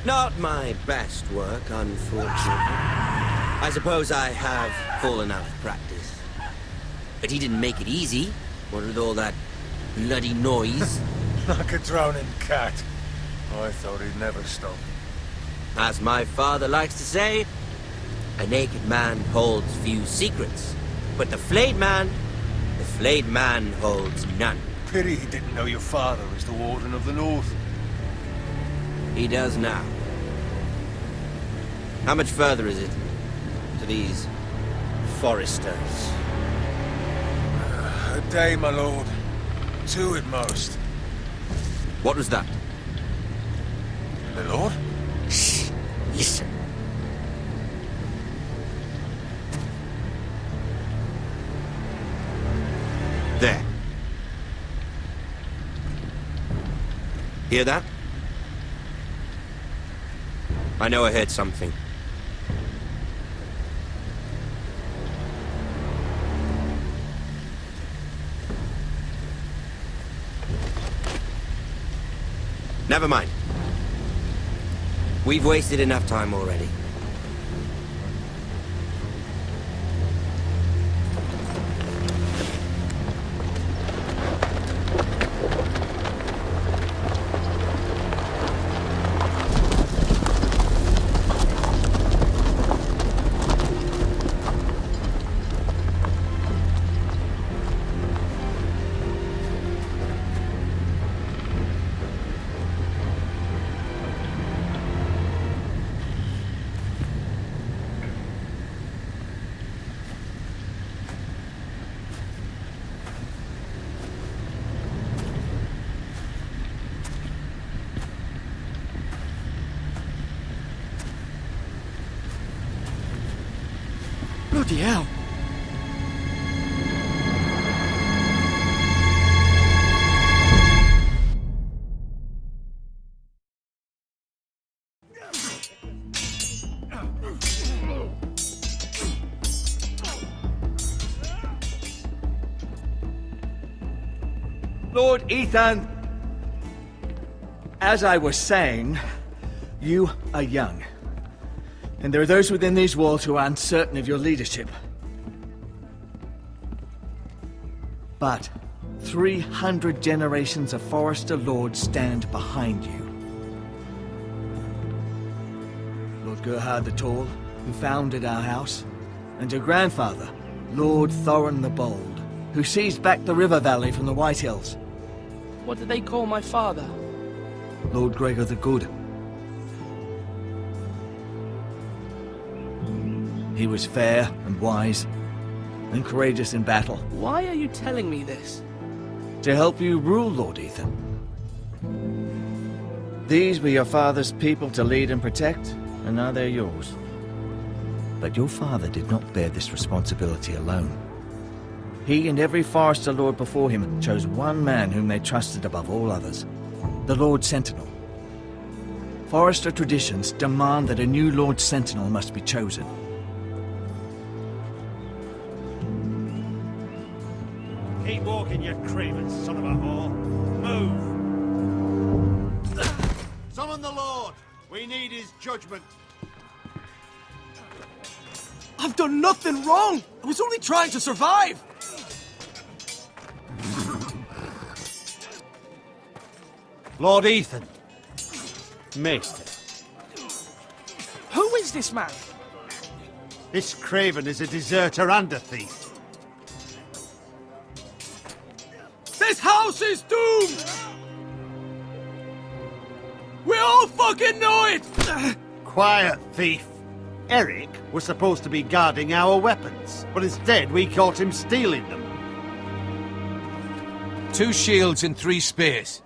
Not my best work, unfortunately. I suppose I have fallen out of practice. But he didn't make it easy. What with all that bloody noise? Like a drowning cat. I thought he'd never stop. As my father likes to say, a naked man holds few secrets. But the flayed man holds none. Pity he didn't know your father was the Warden of the North. He does now. How much further is it to these foresters? A day, my lord. 2 at most. What was that? My lord? Shh! Listen. There. Hear that? I know I heard something. Never mind. We've wasted enough time already. Bloody hell! Lord Ethan, as I was saying, you are young. And there are those within these walls who are uncertain of your leadership. But 300 generations of Forester Lords stand behind you. Lord Gerhard the Tall, who founded our house, and your grandfather, Lord Thorin the Bold, who seized back the river valley from the White Hills. What did they call my father? Lord Gregor the Good. He was fair and wise, and courageous in battle. Why are you telling me this? To help you rule, Lord Ethan. These were your father's people to lead and protect, and now they're yours. But your father did not bear this responsibility alone. He and every Forester Lord before him chose one man whom they trusted above all others, the Lord Sentinel. Forester traditions demand that a new Lord Sentinel must be chosen. Keep walking, you craven son of a whore. Move! Summon the Lord! We need his judgment. I've done nothing wrong! I was only trying to survive! Lord Ethan. Maester. Who is this man? This craven is a deserter and a thief. This house is doomed! We all fucking know it! Quiet, thief. Eric was supposed to be guarding our weapons, but instead we caught him stealing them. 2 shields and 3 spears.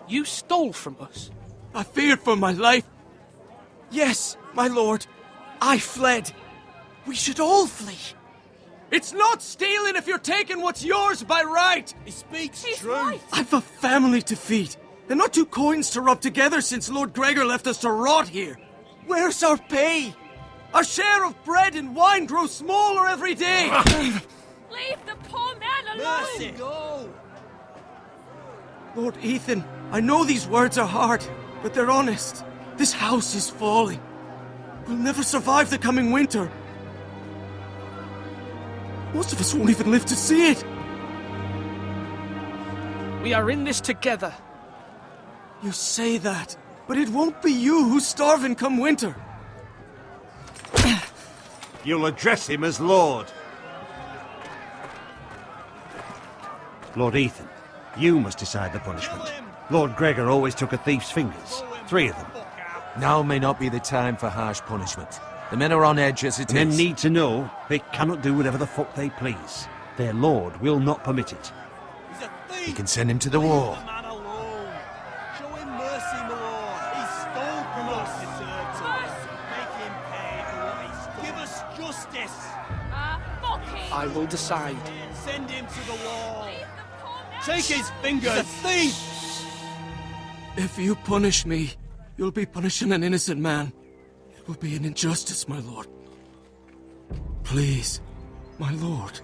You stole from us. I feared for my life. Yes, my lord. I fled. We should all flee. It's not stealing if you're taking what's yours by right. He speaks He's truth. right. I've a family to feed, and not 2 coins to rub together since Lord Gregor left us to rot here. Where's our pay? Our share of bread and wine grows smaller every day. Leave the poor man alone! Mercy! Go! Lord Ethan, I know these words are hard, but they're honest. This house is falling. We'll never survive the coming winter. Most of us won't even live to see it. We are in this together. You say that, but it won't be you who's starving come winter. You'll address him as Lord. Lord Ethan, you must decide the punishment. Lord Gregor always took a thief's fingers. 3 of them. Now may not be the time for harsh punishment. The men are on edge as it is. Men need to know they cannot do whatever the fuck they please. Their lord will not permit it. He's a thief! You can send him to the wall. Leave the man alone. Show him mercy, my lord. He stole from us. Make him pay for what he stole. Give us justice. I will decide. Send him to the wall. Take his fingers. He's a thief! If you punish me, you'll be punishing an innocent man. It will be an injustice, my lord. Please, my lord.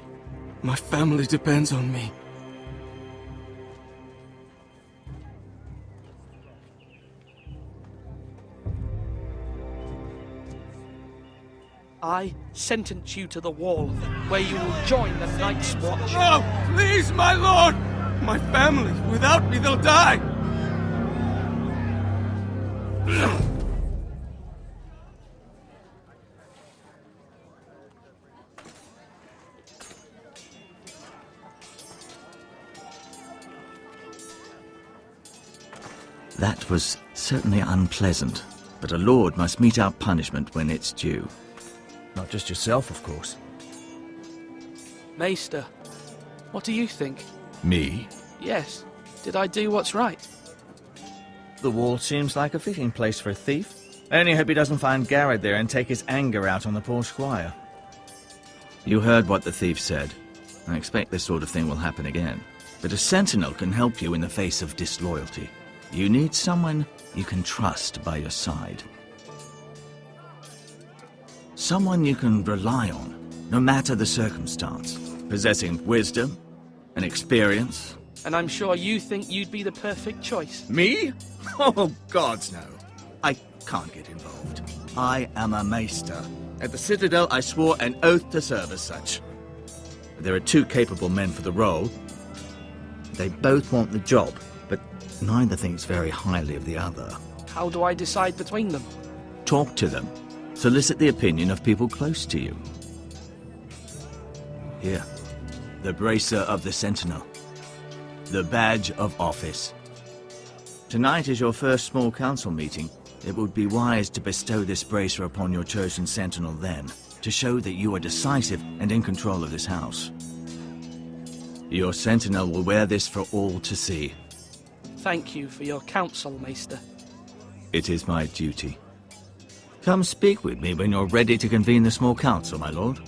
My family depends on me. I sentence you to the wall, where you will join the Night's Watch. No! Please, my lord! My family, without me, they'll die! That was certainly unpleasant, but a lord must mete out punishment when it's due. Not just yourself, of course. Maester, what do you think? Me? Yes. Did I do what's right? The wall seems like a fitting place for a thief. I only hope he doesn't find Garrett there and take his anger out on the poor squire. You heard what the thief said. I expect this sort of thing will happen again. But a sentinel can help you in the face of disloyalty. You need someone you can trust by your side. Someone you can rely on, no matter the circumstance. Possessing wisdom and experience. And I'm sure you think you'd be the perfect choice. Me? Oh, gods no. I can't get involved. I am a maester. At the Citadel, I swore an oath to serve as such. There are 2 capable men for the role. They both want the job, but neither thinks very highly of the other. How do I decide between them? Talk to them. Solicit the opinion of people close to you. Here, the bracer of the Sentinel. The badge of office. Tonight is your first small council meeting. It would be wise to bestow this bracer upon your chosen sentinel then, to show that you are decisive and in control of this house. Your sentinel will wear this for all to see. Thank you for your counsel, Maester. It is my duty. Come speak with me when you're ready to convene the small council, my lord.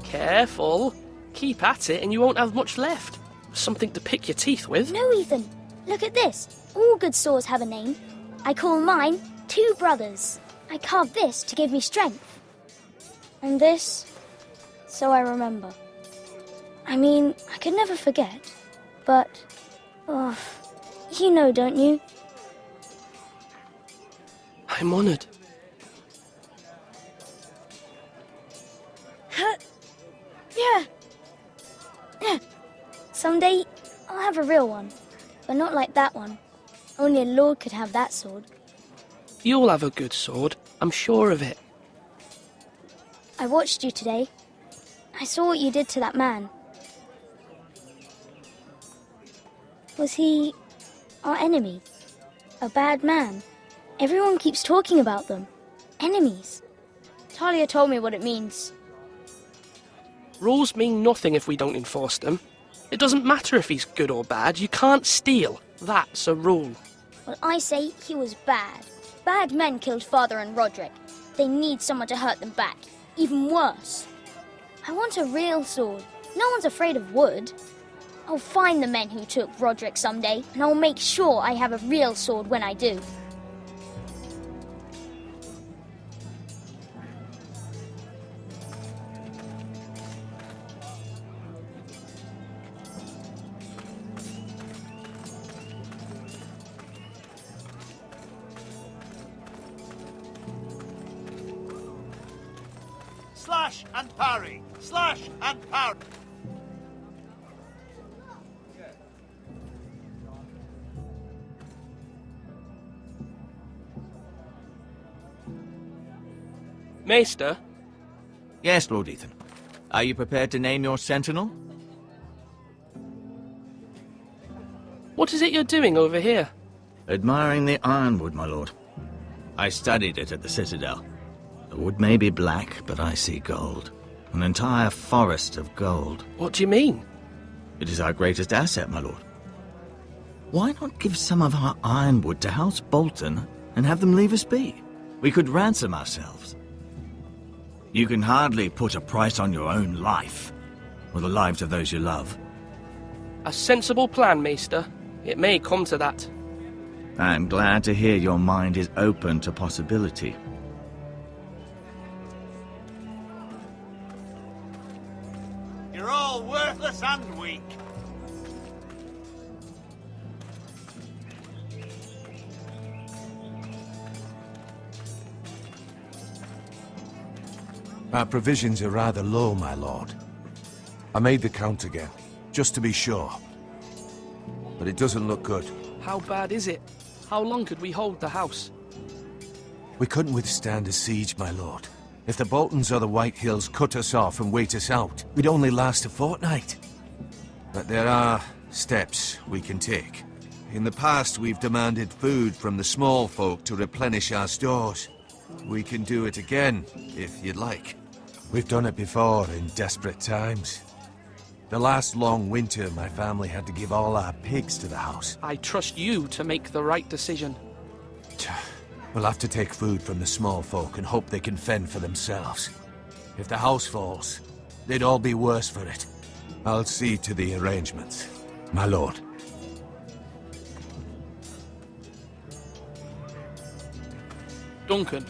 Careful. Keep at it and you won't have much left. Something to pick your teeth with. No, Ethan. Look at this. All good swords have a name. I call mine 2 brothers. I carved this to give me strength. And this, so I remember. I mean, I could never forget. But, oh, you know, don't you? I'm honored. Yeah. Someday, I'll have a real one. But not like that one. Only a lord could have that sword. You'll have a good sword. I'm sure of it. I watched you today. I saw what you did to that man. Was he our enemy? A bad man? Everyone keeps talking about them. Enemies. Talia told me what it means. Rules mean nothing if we don't enforce them. It doesn't matter if he's good or bad, you can't steal. That's a rule. Well, I say he was bad. Bad men killed Father and Roderick. They need someone to hurt them back. Even worse. I want a real sword. No one's afraid of wood. I'll find the men who took Roderick someday, and I'll make sure I have a real sword when I do. Slash and parry! Slash and parry! Maester? Yes, Lord Ethan. Are you prepared to name your sentinel? What is it you're doing over here? Admiring the ironwood, my lord. I studied it at the Citadel. The wood may be black, but I see gold. An entire forest of gold. What do you mean? It is our greatest asset, my lord. Why not give some of our ironwood to House Bolton and have them leave us be? We could ransom ourselves. You can hardly put a price on your own life, or the lives of those you love. A sensible plan, Maester. It may come to that. I am glad to hear your mind is open to possibility. You're all worthless and weak. Our provisions are rather low, my lord. I made the count again, just to be sure. But it doesn't look good. How bad is it? How long could we hold the house? We couldn't withstand a siege, my lord. If the Boltons or the White Hills cut us off and wait us out, we'd only last a fortnight. But there are steps we can take. In the past, we've demanded food from the small folk to replenish our stores. We can do it again, if you'd like. We've done it before in desperate times. The last long winter, my family had to give all our pigs to the house. I trust you to make the right decision. We'll have to take food from the small folk and hope they can fend for themselves. If the house falls, they'd all be worse for it. I'll see to the arrangements, my lord. Duncan.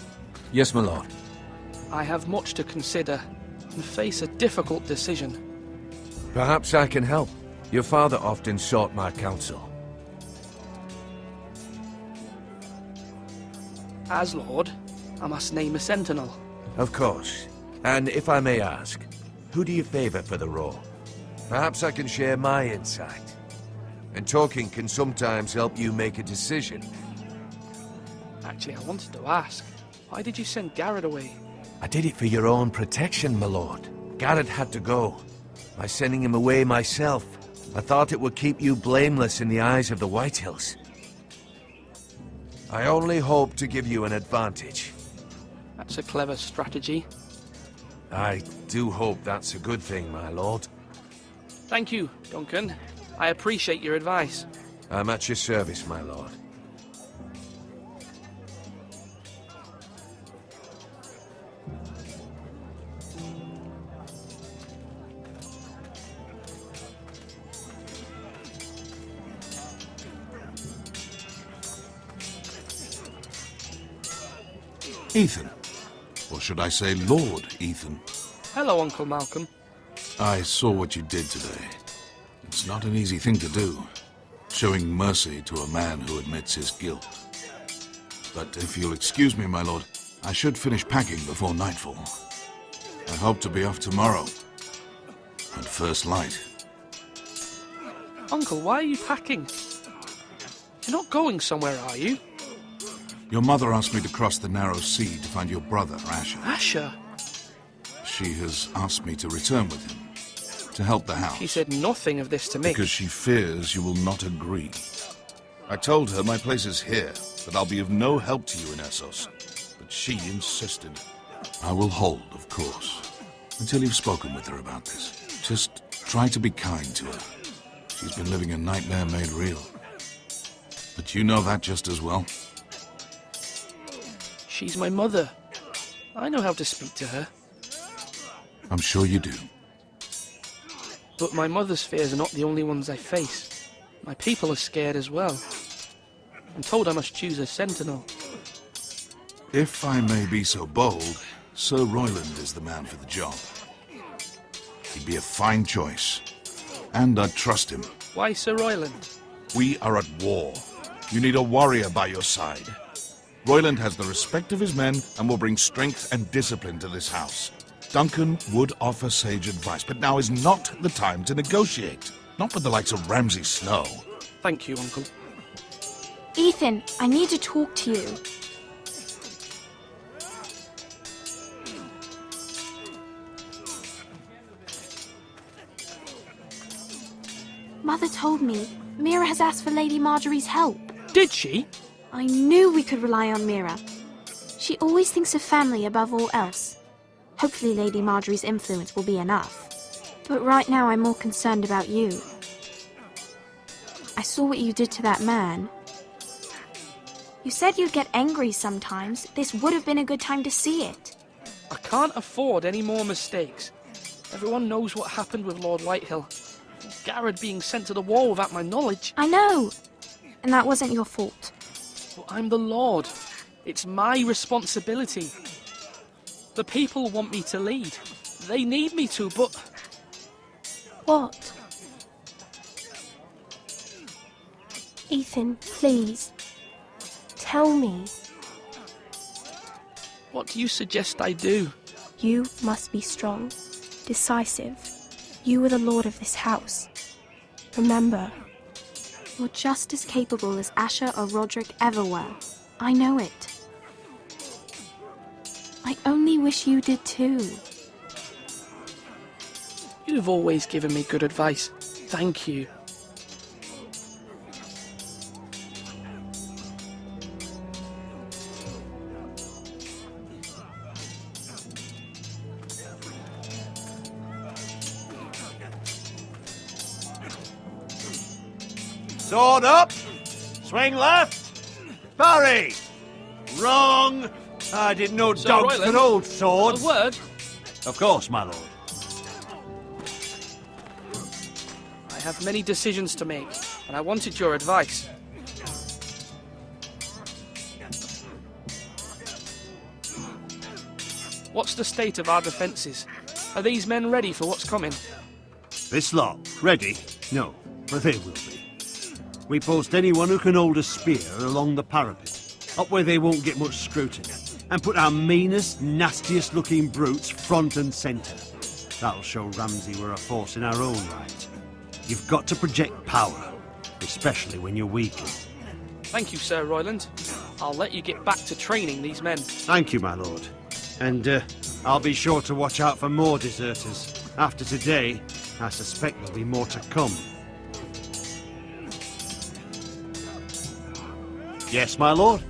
Yes, my lord. I have much to consider and face a difficult decision. Perhaps I can help. Your father often sought my counsel. As Lord, I must name a sentinel. Of course. And if I may ask, who do you favor for the role? Perhaps I can share my insight. And talking can sometimes help you make a decision. Actually, I wanted to ask, why did you send Garrett away? I did it for your own protection, my lord. Garrett had to go. By sending him away myself, I thought it would keep you blameless in the eyes of the White Hills. I only hope to give you an advantage. That's a clever strategy. I do hope that's a good thing, my lord. Thank you, Duncan. I appreciate your advice. I'm at your service, my lord. Ethan. Or should I say Lord Ethan? Hello, Uncle Malcolm. I saw what you did today. It's not an easy thing to do, showing mercy to a man who admits his guilt. But if you'll excuse me, my lord, I should finish packing before nightfall. I hope to be off tomorrow, at first light. Uncle, why are you packing? You're not going somewhere, are you? Your mother asked me to cross the narrow sea to find your brother, Asher. Asher? She has asked me to return with him, to help the house. She said nothing of this to me. Because she fears you will not agree. I told her my place is here, that I'll be of no help to you in Essos. But she insisted. I will hold, of course. until you've spoken with her about this. Just try to be kind to her. She's been living a nightmare made real. But you know that just as well. She's my mother. I know how to speak to her. I'm sure you do. But my mother's fears are not the only ones I face. My people are scared as well. I'm told I must choose a sentinel. If I may be so bold, Sir Royland is the man for the job. He'd be a fine choice. And I'd trust him. Why Sir Royland? We are at war. You need a warrior by your side. Royland has the respect of his men and will bring strength and discipline to this house. Duncan would offer sage advice, but now is not the time to negotiate. Not with the likes of Ramsay Snow. Thank you, Uncle. Ethan, I need to talk to you. Mother told me Mira has asked for Lady Marjorie's help. Did she? I knew we could rely on Mira. She always thinks of family above all else. Hopefully Lady Marjorie's influence will be enough. But right now I'm more concerned about you. I saw what you did to that man. You said you'd get angry sometimes. This would have been a good time to see it. I can't afford any more mistakes. Everyone knows what happened with Lord Whitehill. Garrett being sent to the wall without my knowledge. I know. And that wasn't your fault. But I'm the Lord. It's my responsibility. The people want me to lead. They need me to, but... What? Ethan, please. Tell me. What do you suggest I do? You must be strong, decisive. You are the lord of this house. Remember, you're just as capable as Asher or Roderick ever were. I know it. I only wish you did too. You've always given me good advice. Thank you. Sword up! Swing left! Parry! Wrong! I didn't know Sir dogs Royland, could hold swords. A word? Of course, my lord. I have many decisions to make, and I wanted your advice. What's the state of our defences? Are these men ready for what's coming? This lot, ready? No, but they will be. We post anyone who can hold a spear along the parapet, up where they won't get much scrutiny, and put our meanest, nastiest looking brutes front and centre. That'll show Ramsay we're a force in our own right. You've got to project power, especially when you're weakened. Thank you, Sir Royland. I'll let you get back to training these men. Thank you, my lord. And I'll be sure to watch out for more deserters. After today, I suspect there'll be more to come. Yes, my lord?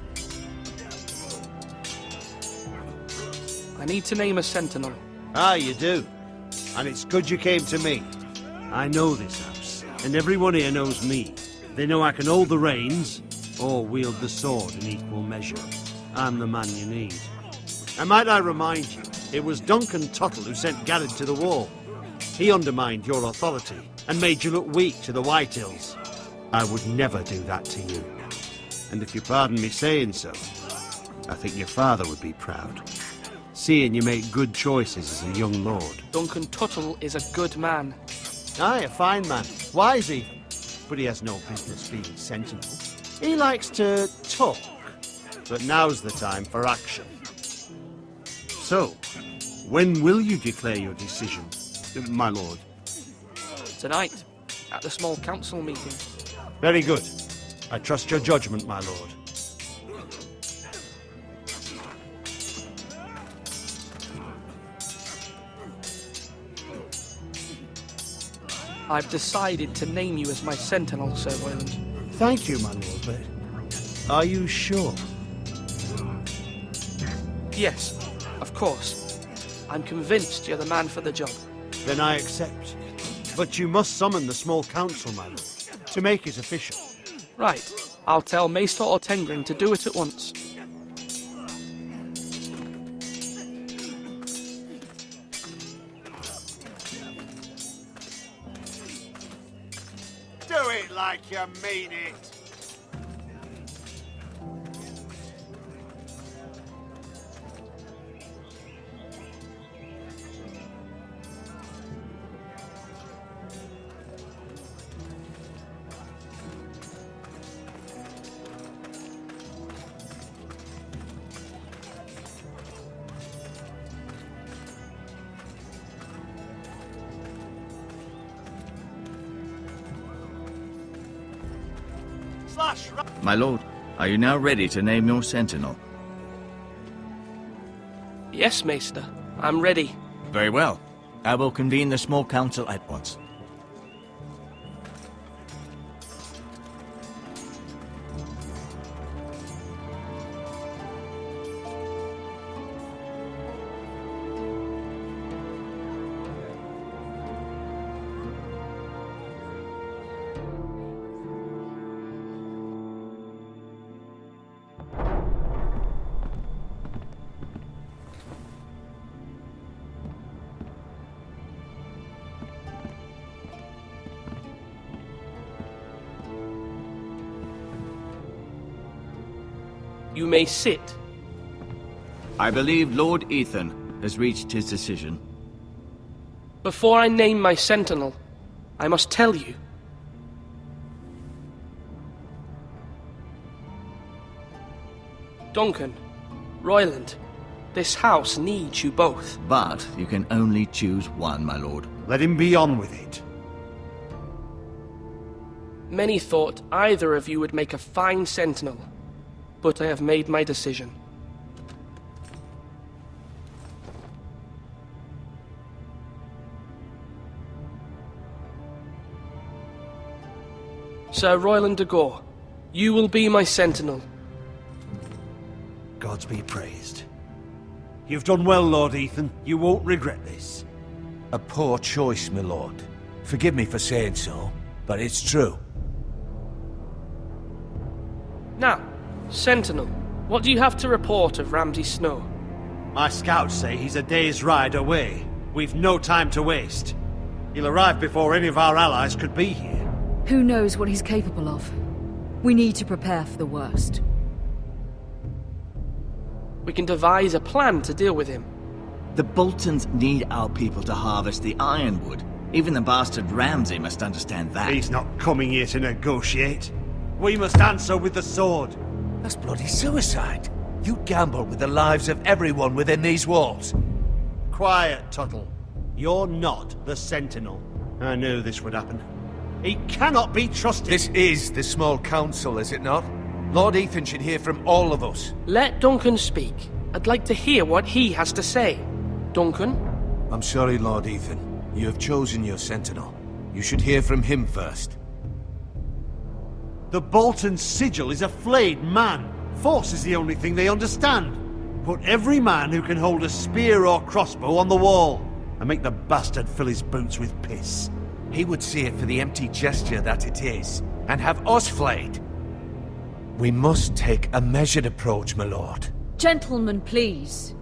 I need to name a sentinel. Ah, you do. And it's good you came to me. I know this house, and everyone here knows me. They know I can hold the reins, or wield the sword in equal measure. I'm the man you need. And might I remind you, it was Duncan Tuttle who sent Garrett to the wall. He undermined your authority, and made you look weak to the Whitehills. I would never do that to you. And if you pardon me saying so, I think your father would be proud. Seeing you make good choices as a young lord. Duncan Tuttle is a good man. Aye, a fine man. Wise even. But he has no business being sentinel. He likes to talk. But now's the time for action. So, when will you declare your decision, my lord? Tonight, at the small council meeting. Very good. I trust your judgment, my lord. I've decided to name you as my sentinel, Sir Royland. Thank you, my lord, but are you sure? Yes, of course. I'm convinced you're the man for the job. Then I accept. But you must summon the small council, my lord, to make it official. Right. I'll tell Maester or Tengring to do it at once. Do it like you mean it. My lord, are you now ready to name your sentinel? Yes, Maester. I'm ready. Very well. I will convene the small council at once. You may sit. I believe Lord Ethan has reached his decision. Before I name my sentinel, I must tell you. Duncan, Royland, this house needs you both. But you can only choose one, my lord. Let him be on with it. Many thought either of you would make a fine sentinel, but I have made my decision. Sir Royland de Gore, you will be my sentinel. Gods be praised. You've done well, Lord Ethan. You won't regret this. A poor choice, my lord. Forgive me for saying so, but it's true. Now, Sentinel, what do you have to report of Ramsay Snow? My scouts say he's a day's ride away. We've no time to waste. He'll arrive before any of our allies could be here. Who knows what he's capable of? We need to prepare for the worst. We can devise a plan to deal with him. The Boltons need our people to harvest the ironwood. Even the bastard Ramsay must understand that. He's not coming here to negotiate. We must answer with the sword. That's bloody suicide. You gamble with the lives of everyone within these walls. Quiet, Tuttle. You're not the Sentinel. I knew this would happen. He cannot be trusted. This is the small council, is it not? Lord Ethan should hear from all of us. Let Duncan speak. I'd like to hear what he has to say. Duncan? I'm sorry, Lord Ethan. You have chosen your sentinel. You should hear from him first. The Bolton sigil is a flayed man. Force is the only thing they understand. Put every man who can hold a spear or crossbow on the wall, and make the bastard fill his boots with piss. He would see it for the empty gesture that it is, and have us flayed. We must take a measured approach, my lord. Gentlemen, please.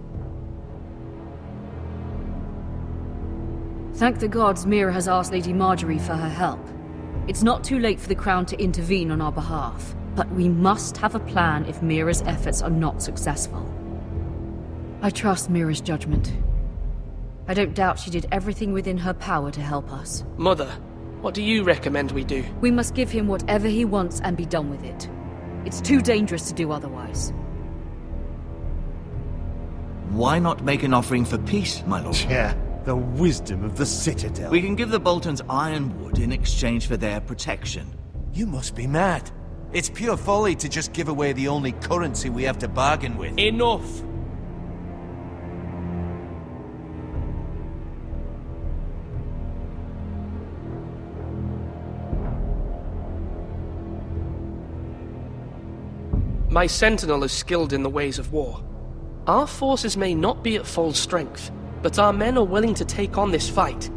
Thank the gods Mira has asked Lady Marjorie for her help. It's not too late for the Crown to intervene on our behalf, but we must have a plan if Mira's efforts are not successful. I trust Mira's judgment. I don't doubt she did everything within her power to help us. Mother, what do you recommend we do? We must give him whatever he wants and be done with it. It's too dangerous to do otherwise. Why not make an offering for peace, my lord? Yeah, the wisdom of the Citadel. We can give the Boltons ironwood in exchange for their protection. You must be mad. It's pure folly to just give away the only currency we have to bargain with. Enough! My sentinel is skilled in the ways of war. Our forces may not be at full strength, But our men are willing to take on this fight.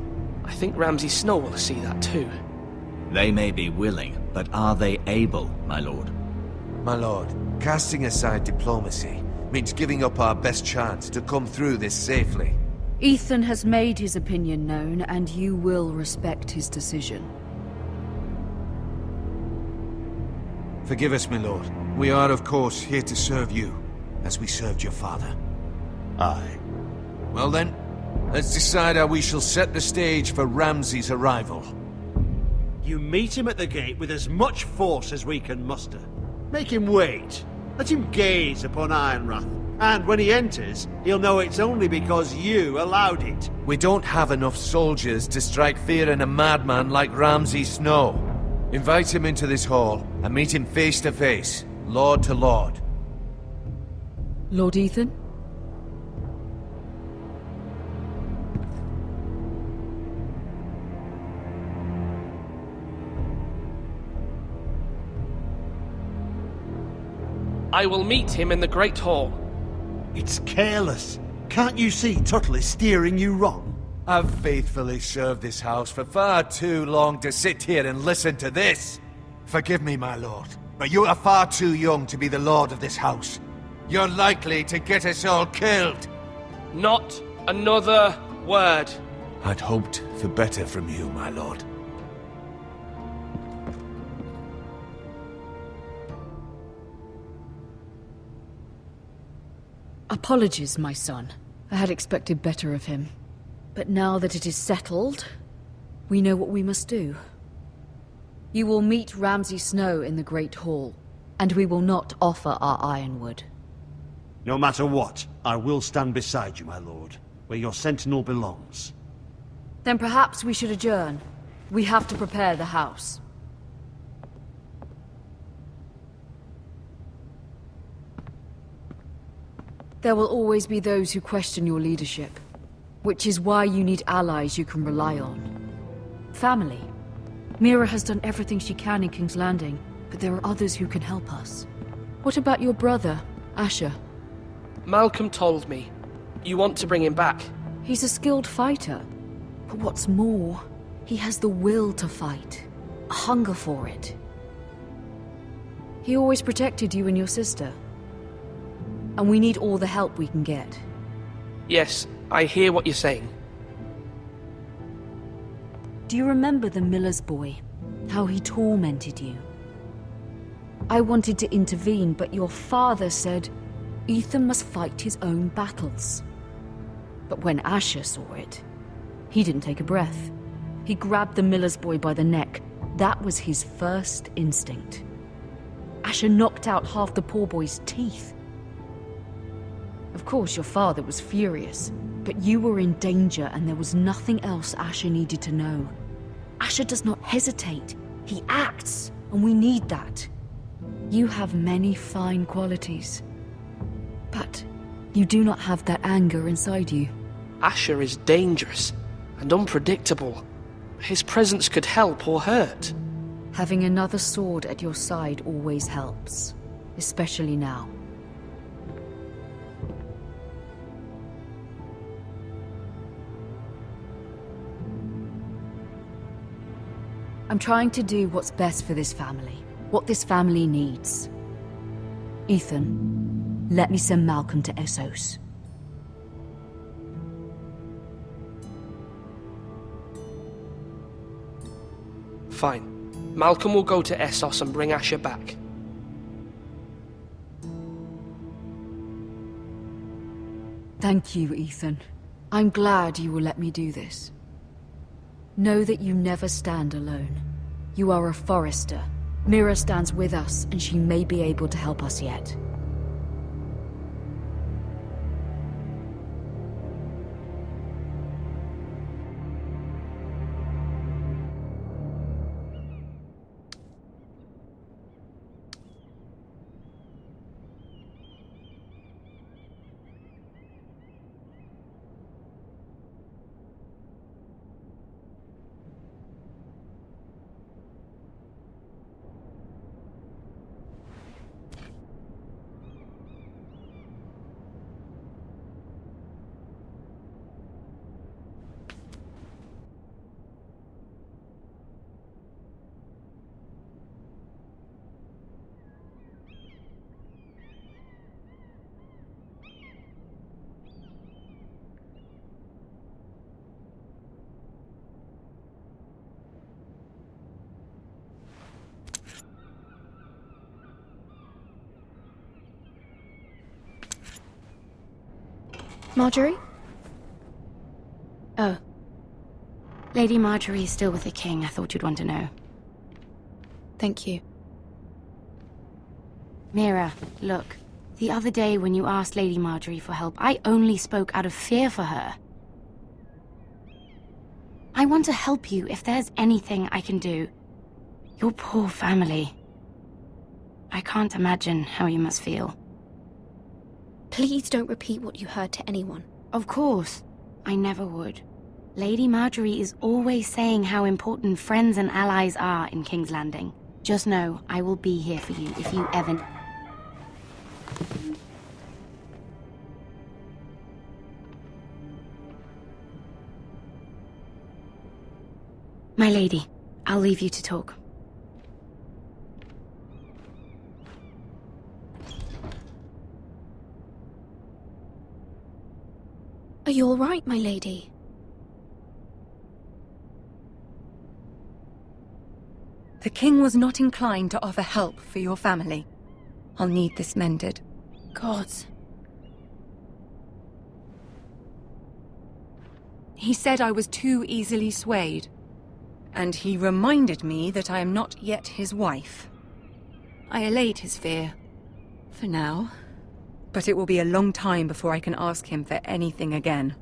I think Ramsay Snow will see that too. They may be willing, but are they able, my lord? My lord, casting aside diplomacy means giving up our best chance to come through this safely. Ethan has made his opinion known, and you will respect his decision. Forgive us, my lord. We are, of course, here to serve you, as we served your father. Aye. Well then, let's decide how we shall set the stage for Ramsay's arrival. You meet him at the gate with as much force as we can muster. Make him wait. Let him gaze upon Ironrath. And when he enters, he'll know it's only because you allowed it. We don't have enough soldiers to strike fear in a madman like Ramsay Snow. Invite him into this hall and meet him face to face, lord to lord. Lord Ethan? I will meet him in the Great Hall. It's careless. Can't you see Tuttle is steering you wrong? I've faithfully served this house for far too long to sit here and listen to this. Forgive me, my lord, but you are far too young to be the lord of this house. You're likely to get us all killed. Not another word. I'd hoped for better from you, my lord. Apologies, my son. I had expected better of him. But now that it is settled, we know what we must do. You will meet Ramsay Snow in the Great Hall, and we will not offer our ironwood. No matter what, I will stand beside you, my lord, where your sentinel belongs. Then perhaps we should adjourn. We have to prepare the house. There will always be those who question your leadership, which is why you need allies you can rely on. Family. Mira has done everything she can in King's Landing, but there are others who can help us. What about your brother, Asher? Malcolm told me. You want to bring him back? He's a skilled fighter. But what's more, he has the will to fight. A hunger for it. He always protected you and your sister. And we need all the help we can get. Yes, I hear what you're saying. Do you remember the miller's boy? How he tormented you? I wanted to intervene, but your father said Ethan must fight his own battles. But when Asher saw it, he didn't take a breath. He grabbed the miller's boy by the neck. That was his first instinct. Asher knocked out half the poor boy's teeth. Of course, your father was furious, but you were in danger and there was nothing else Asher needed to know. Asher does not hesitate. He acts, and we need that. You have many fine qualities, but you do not have that anger inside you. Asher is dangerous and unpredictable. His presence could help or hurt. Having another sword at your side always helps, especially now. I'm trying to do what's best for this family, what this family needs. Ethan, let me send Malcolm to Essos. Fine. Malcolm will go to Essos and bring Asher back. Thank you, Ethan. I'm glad you will let me do this. Know that you never stand alone. You are a Forester. Mira stands with us, and she may be able to help us yet. Marjorie? Oh. Lady Marjorie is still with the king. I thought you'd want to know. Thank you. Mira, look. The other day when you asked Lady Marjorie for help, I only spoke out of fear for her. I want to help you if there's anything I can do. Your poor family. I can't imagine how you must feel. Please don't repeat what you heard to anyone. Of course. I never would. Lady Marjorie is always saying how important friends and allies are in King's Landing. Just know, I will be here for you if you ever... My lady, I'll leave you to talk. Are you all right, my lady? The king was not inclined to offer help for your family. I'll need this mended. Gods. He said I was too easily swayed. And he reminded me that I am not yet his wife. I allayed his fear. For now. But it will be a long time before I can ask him for anything again.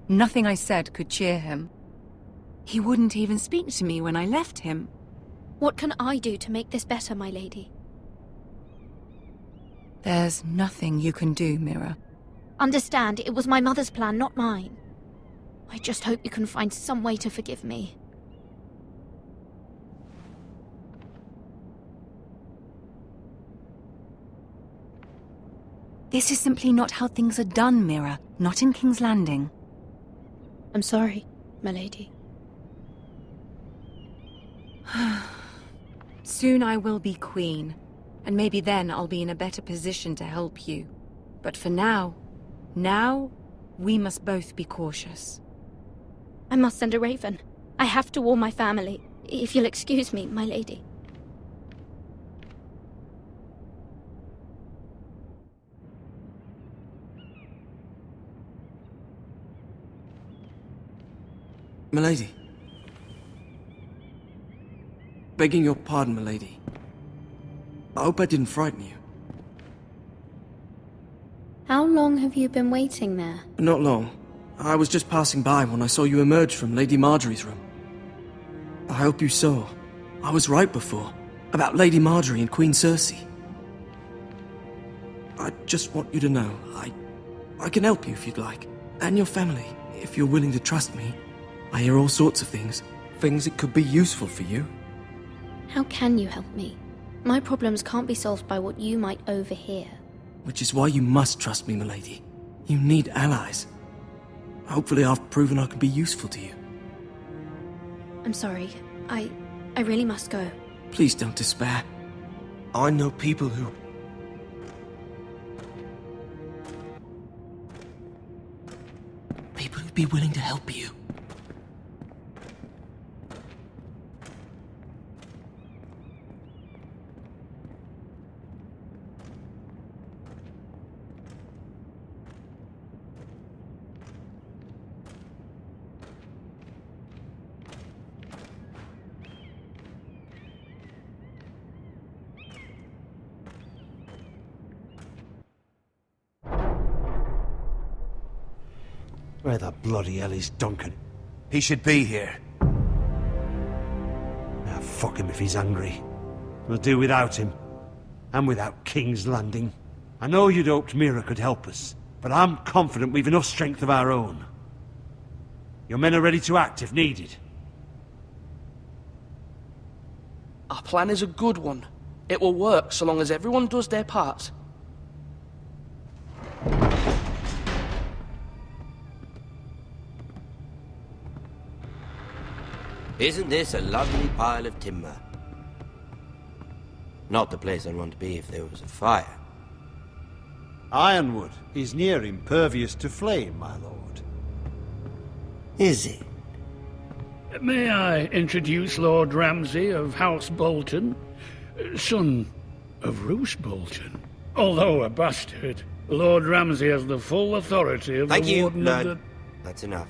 Nothing I said could cheer him. He wouldn't even speak to me when I left him. What can I do to make this better, my lady? There's nothing you can do, Mira. Understand, it was my mother's plan, not mine. I just hope you can find some way to forgive me. This is simply not how things are done, Mira. Not in King's Landing. I'm sorry, my lady. Soon I will be queen, and maybe then I'll be in a better position to help you. But for now, we must both be cautious. I must send a raven. I have to warn my family. If you'll excuse me, my lady. Milady. Begging your pardon, milady. I hope I didn't frighten you. How long have you been waiting there? Not long. I was just passing by when I saw you emerge from Lady Marjorie's room. I hope you saw. I was right before. About Lady Marjorie and Queen Cersei. I just want you to know, I can help you if you'd like. And your family, if you're willing to trust me. I hear all sorts of things. Things that could be useful for you. How can you help me? My problems can't be solved by what you might overhear. Which is why you must trust me, milady. You need allies. Hopefully I've proven I can be useful to you. I'm sorry. I really must go. Please don't despair. I know people who'd be willing to help you. Where the bloody hell is Duncan? He should be here. Ah, fuck him if he's angry. We'll do without him. And without King's Landing. I know you'd hoped Mira could help us, but I'm confident we've enough strength of our own. Your men are ready to act if needed. Our plan is a good one. It will work so long as everyone does their part. Isn't this a lovely pile of timber? Not the place I'd want to be if there was a fire. Ironwood is near impervious to flame, my lord. Is it? May I introduce Lord Ramsay of House Bolton, son of Roose Bolton. Although a bastard, Lord Ramsay has the full authority of Thank the you, Warden Lord. of the... That's enough.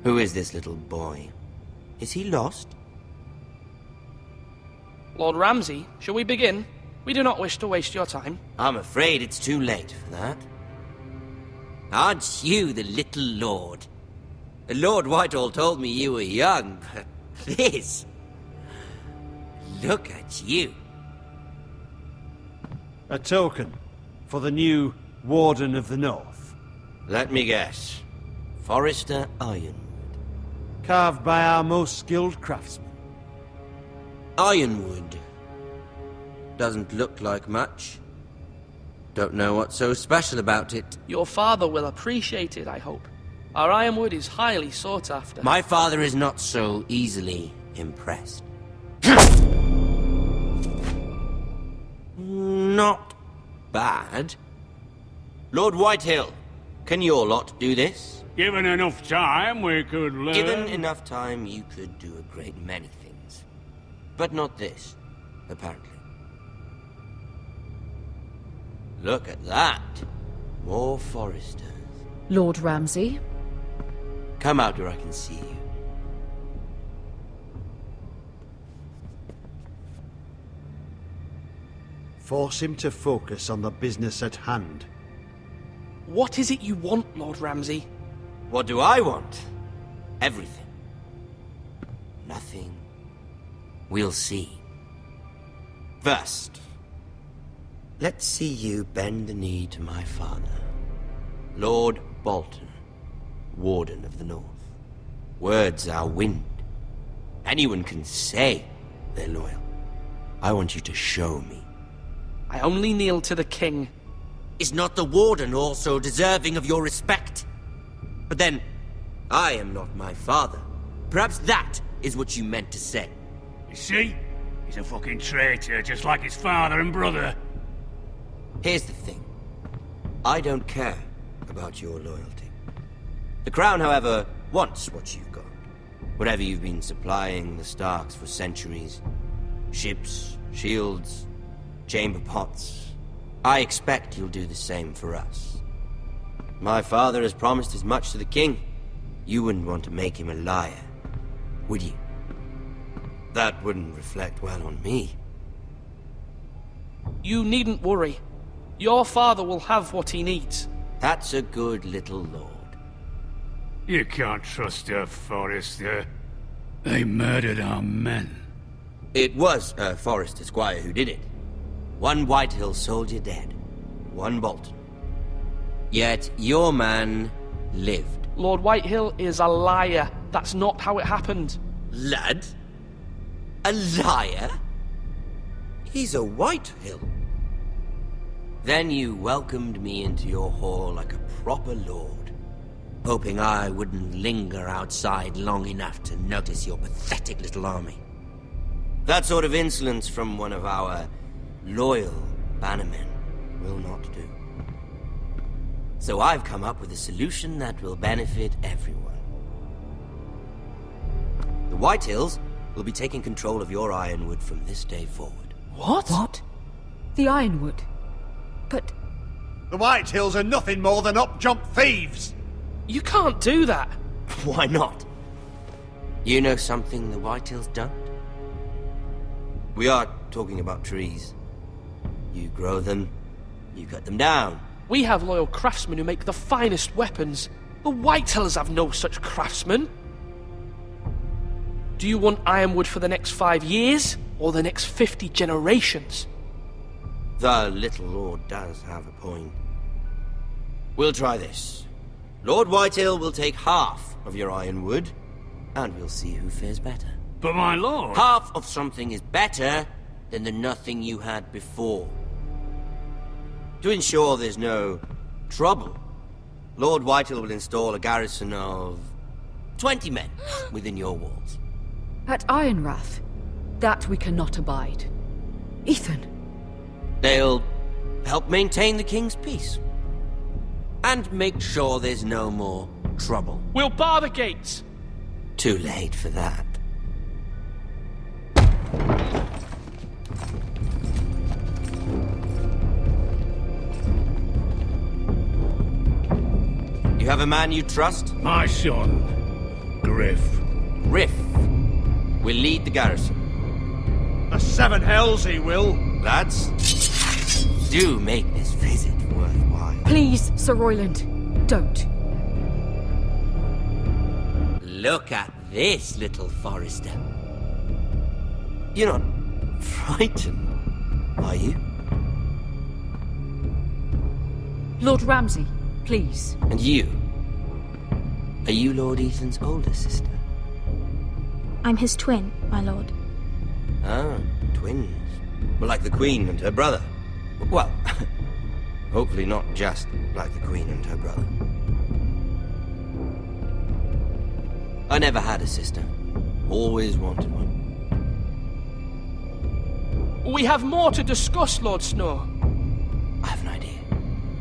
Who is this little boy? Is he lost? Lord Ramsay, shall we begin? We do not wish to waste your time. I'm afraid it's too late for that. Aren't you the little lord? Lord Whitehall told me you were young, but this... Look at you. A token for the new Warden of the North. Let me guess. Forrester Ironwood. Carved by our most skilled craftsmen. Ironwood. Doesn't look like much. Don't know what's so special about it. Your father will appreciate it, I hope. Our ironwood is highly sought after. My father is not so easily impressed. Not bad. Lord Whitehill, can your lot do this? Given enough time, we could learn... Given enough time, you could do a great many things. But not this, apparently. Look at that. More Foresters. Lord Ramsay? Come out where I can see you. Force him to focus on the business at hand. What is it you want, Lord Ramsay? What do I want? Everything. Nothing. We'll see. First, let's see you bend the knee to my father, Lord Bolton, Warden of the North. Words are wind. Anyone can say they're loyal. I want you to show me. I only kneel to the king. Is not the Warden also deserving of your respect? But then, I am not my father. Perhaps that is what you meant to say. You see? He's a fucking traitor, just like his father and brother. Here's the thing. I don't care about your loyalty. The Crown, however, wants what you've got. Whatever you've been supplying the Starks for centuries. Ships, shields, chamber pots. I expect you'll do the same for us. My father has promised as much to the king. You wouldn't want to make him a liar, would you? That wouldn't reflect well on me. You needn't worry. Your father will have what he needs. That's a good little lord. You can't trust her, Forrester. They murdered our men. It was a Forrester squire who did it. One Whitehill soldier dead. One Bolton. Yet your man lived. Lord Whitehill is a liar. That's not how it happened. Lad? A liar? He's a Whitehill. Then you welcomed me into your hall like a proper lord, hoping I wouldn't linger outside long enough to notice your pathetic little army. That sort of insolence from one of our loyal bannermen will not do. So I've come up with a solution that will benefit everyone. The Whitehills will be taking control of your ironwood from this day forward. What? What? The ironwood? But... The Whitehills are nothing more than up-jump thieves! You can't do that! Why not? You know something the Whitehills don't? We are talking about trees. You grow them, you cut them down. We have loyal craftsmen who make the finest weapons. The Whitehills have no such craftsmen. Do you want ironwood for the next 5 years, or the next 50 generations? The little lord does have a point. We'll try this. Lord Whitehill will take half of your ironwood, and we'll see who fares better. But my lord... Half of something is better than the nothing you had before. To ensure there's no trouble, Lord Whitehill will install a garrison of 20 men within your walls. At Ironrath? That we cannot abide. Ethan! They'll help maintain the king's peace. And make sure there's no more trouble. We'll bar the gates! Too late for that. You have a man you trust? My son, Griff. Griff will lead the garrison. The seven hells he will. Lads, do make this visit worthwhile. Please, Sir Royland, don't. Look at this, little Forester. You're not frightened, are you? Lord Ramsay, please. And you? Are you Lord Ethan's older sister? I'm his twin, my lord. Ah, twins. Well, like the Queen and her brother. Well, hopefully not just like the Queen and her brother. I never had a sister. Always wanted one. We have more to discuss, Lord Snow. I have an idea.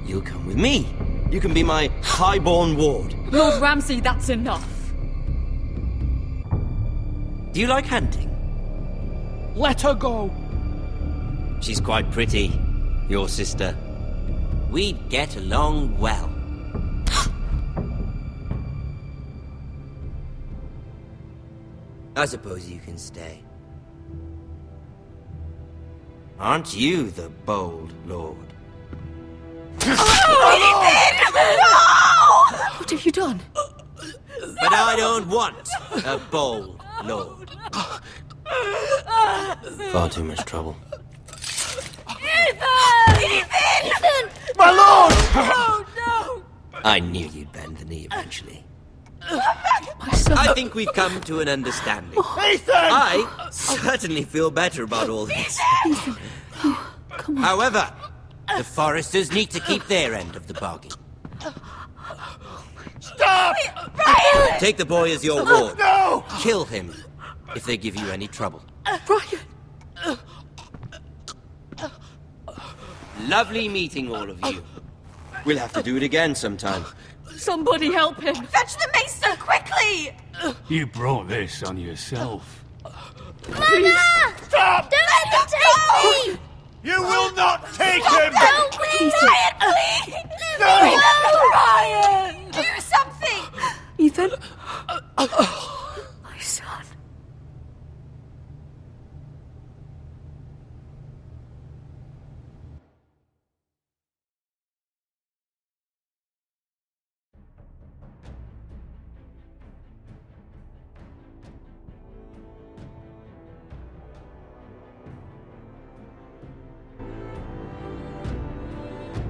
You'll come with me. You can be my highborn ward. Lord Ramsay, that's enough. Do you like hunting? Let her go. She's quite pretty, your sister. We'd get along well. I suppose you can stay. Aren't you the bold lord? What have you done? But I don't want a bold lord. Far too much trouble. Ethan! My lord! Oh, no! I knew you'd bend the knee eventually. My son. I think we've come to an understanding. Ethan! I certainly feel better about all this. Ethan. Oh, come on. However, the Foresters need to keep their end of the bargain. Stop! Brian! Take the boy as your ward. No! Kill him if they give you any trouble. Brian! Lovely meeting all of you. We'll have to do it again sometime. Somebody help him! Fetch the maester, quickly! You brought this on yourself. Mama! Stop! Don't let them take me! You will not take him! No, please! Brian, please! No! Brian! Do something! Ethan? My son.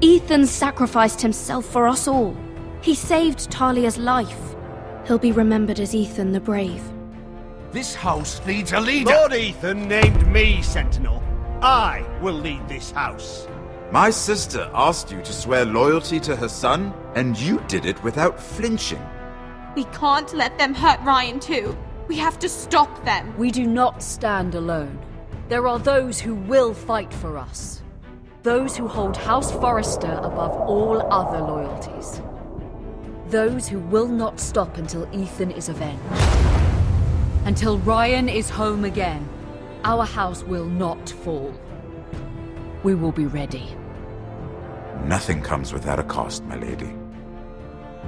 Ethan sacrificed himself for us all. He saved Talia's life. He'll be remembered as Ethan the Brave. This house needs a leader! Lord Ethan named me Sentinel. I will lead this house. My sister asked you to swear loyalty to her son, and you did it without flinching. We can't let them hurt Ryan too. We have to stop them. We do not stand alone. There are those who will fight for us. Those who hold House Forrester above all other loyalties. Those who will not stop until Ethan is avenged. Until Ryan is home again, our house will not fall. We will be ready. Nothing comes without a cost, my lady.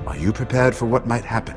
Are you prepared for what might happen?